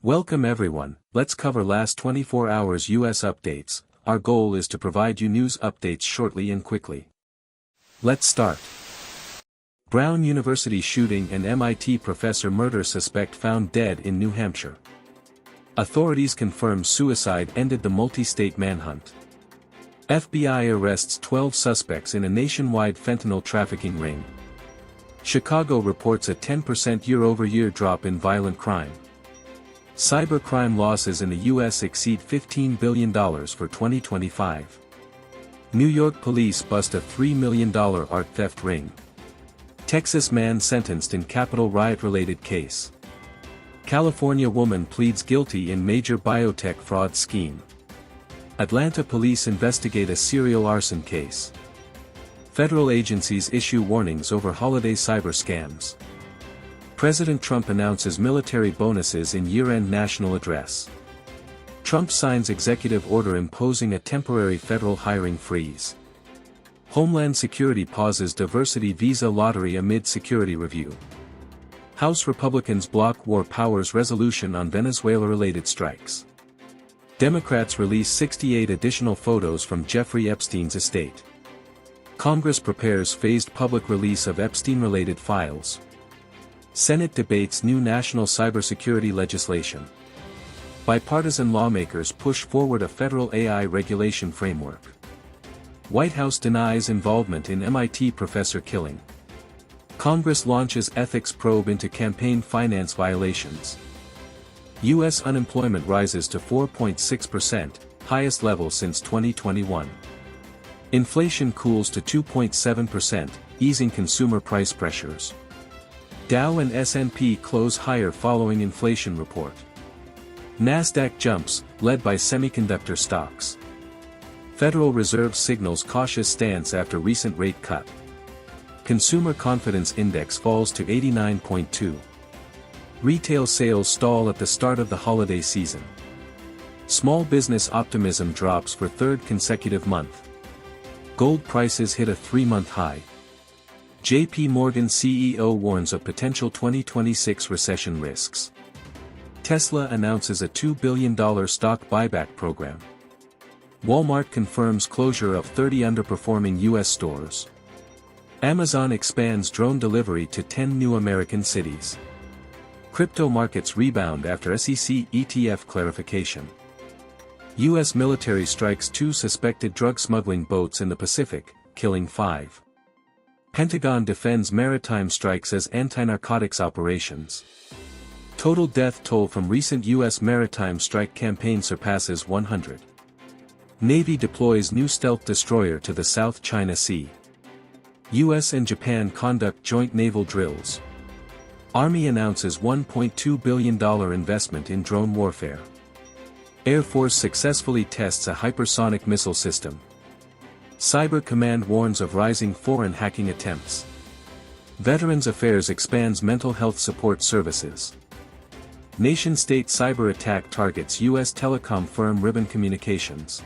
Welcome everyone, let's cover last 24 hours US updates. Our goal is to provide you news updates shortly and quickly. Let's start. Brown University shooting and MIT professor murder suspect found dead in New Hampshire. Authorities confirm suicide ended the multi-state manhunt. FBI arrests 12 suspects in a nationwide fentanyl trafficking ring. Chicago reports a 10% year-over-year drop in violent crime. Cybercrime losses in the U.S. exceed $15 billion for 2025. New York police bust a $3 million art theft ring. Texas man sentenced in Capitol riot-related case. California woman pleads guilty in major biotech fraud scheme. Atlanta police investigate a serial arson case. Federal agencies issue warnings over holiday cyber scams. President Trump announces military bonuses in year-end national address. Trump signs executive order imposing a temporary federal hiring freeze. Homeland Security pauses diversity visa lottery amid security review. House Republicans block war powers resolution on Venezuela-related strikes. Democrats release 68 additional photos from Jeffrey Epstein's estate. Congress prepares phased public release of Epstein-related files. Senate debates new national cybersecurity legislation. Bipartisan lawmakers push forward a federal AI regulation framework. White House denies involvement in MIT professor killing. Congress launches ethics probe into campaign finance violations. U.S. unemployment rises to 4.6%, highest level since 2021. Inflation cools to 2.7%, easing consumer price pressures. Dow and S&P close higher following inflation report. Nasdaq jumps, led by semiconductor stocks. Federal Reserve signals cautious stance after recent rate cut. Consumer Confidence Index falls to 89.2. Retail sales stall at the start of the holiday season. Small business optimism drops for third consecutive month. Gold prices hit a 3-month high. J.P. Morgan CEO warns of potential 2026 recession risks. Tesla announces a $2 billion stock buyback program. Walmart confirms closure of 30 underperforming U.S. stores. Amazon expands drone delivery to 10 new American cities. Crypto markets rebound after SEC ETF clarification. U.S. military strikes 2 suspected drug smuggling boats in the Pacific, killing 5. Pentagon defends maritime strikes as anti-narcotics operations. Total death toll from recent U.S. maritime strike campaign surpasses 100. Navy deploys new stealth destroyer to the South China Sea. U.S. and Japan conduct joint naval drills. Army announces $1.2 billion investment in drone warfare. Air Force successfully tests a hypersonic missile system. Cyber Command warns of rising foreign hacking attempts. Veterans Affairs expands mental health support services. Nation-state cyber attack targets U.S. telecom firm Ribbon Communications.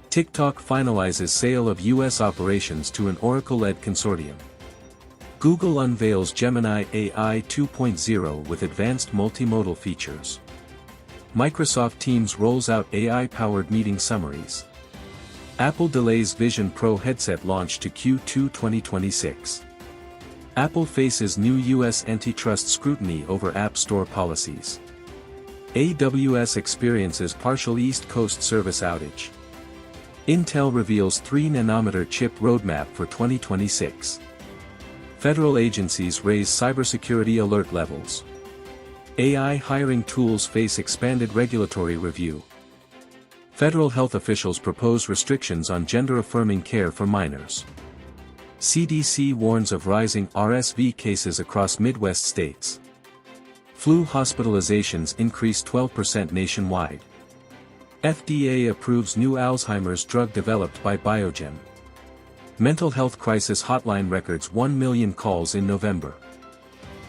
TikTok finalizes sale of U.S. operations to an Oracle-led consortium. Google unveils Gemini AI 2.0 with advanced multimodal features. Microsoft Teams rolls out AI-powered meeting summaries. Apple delays Vision Pro headset launch to Q2 2026. Apple faces new U.S. antitrust scrutiny over App Store policies. AWS experiences partial East Coast service outage. Intel reveals 3nm chip roadmap for 2026. Federal agencies raise cybersecurity alert levels. AI hiring tools face expanded regulatory review. Federal health officials propose restrictions on gender-affirming care for minors. CDC warns of rising RSV cases across Midwest states. Flu hospitalizations increase 12% nationwide. FDA approves new Alzheimer's drug developed by Biogen. Mental health crisis hotline records 1 million calls in November.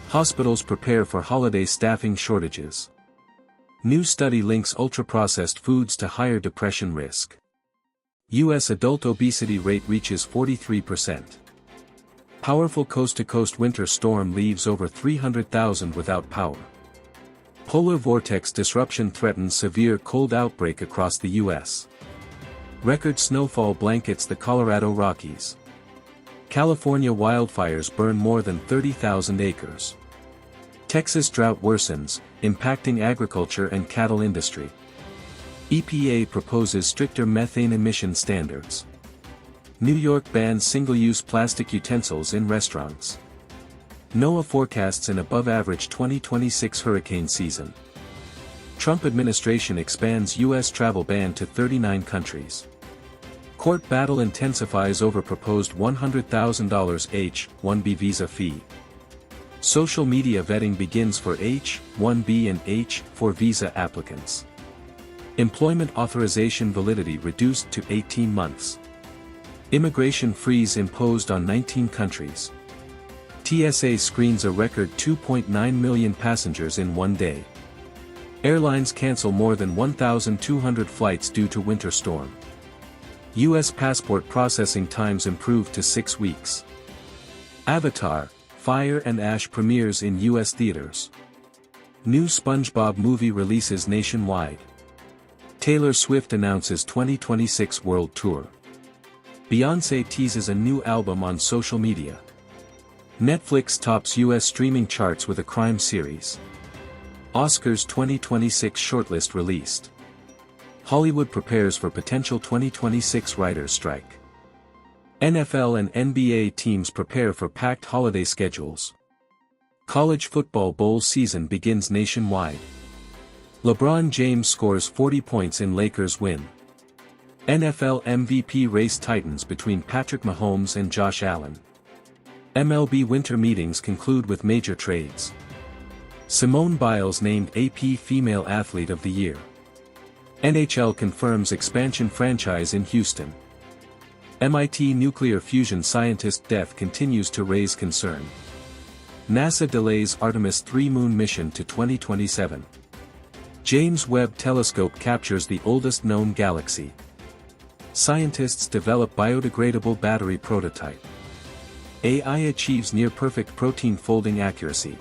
Hospitals prepare for holiday staffing shortages. New study links ultra-processed foods to higher depression risk. U.S. adult obesity rate reaches 43%. Powerful coast-to-coast winter storm leaves over 300,000 without power. Polar vortex disruption threatens severe cold outbreak across the U.S. Record snowfall blankets the Colorado Rockies. California wildfires burn more than 30,000 acres. Texas drought worsens, impacting agriculture and cattle industry. EPA proposes stricter methane emission standards. New York bans single-use plastic utensils in restaurants. NOAA forecasts an above-average 2026 hurricane season. Trump administration expands U.S. travel ban to 39 countries. Court battle intensifies over proposed $100,000 H-1B visa fee. Social media vetting begins for H-1B and H-4 visa applicants. Employment authorization validity reduced to 18 months. Immigration freeze imposed on 19 countries. TSA screens a record 2.9 million passengers in one day. Airlines cancel more than 1,200 flights due to winter storm. U.S. passport processing times improved to 6 weeks. Avatar: Fire and Ash premieres in U.S. theaters. New SpongeBob movie releases nationwide. Taylor Swift announces 2026 World Tour. Beyoncé teases a new album on social media. Netflix tops U.S. streaming charts with a crime series. Oscars 2026 shortlist released. Hollywood prepares for potential 2026 writers' strike. NFL and NBA teams prepare for packed holiday schedules. College football bowl season begins nationwide. LeBron James scores 40 points in Lakers win. NFL MVP race tightens between Patrick Mahomes and Josh Allen. MLB winter meetings conclude with major trades. Simone Biles named AP Female Athlete of the Year. NHL confirms expansion franchise in Houston. MIT nuclear fusion scientist death continues to raise concern. NASA delays Artemis 3 moon mission to 2027. James Webb Telescope captures the oldest known galaxy. Scientists develop biodegradable battery prototype. AI achieves near-perfect protein folding accuracy.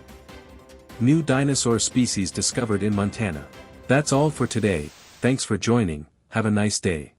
New dinosaur species discovered in Montana. That's all for today, thanks for joining, have a nice day.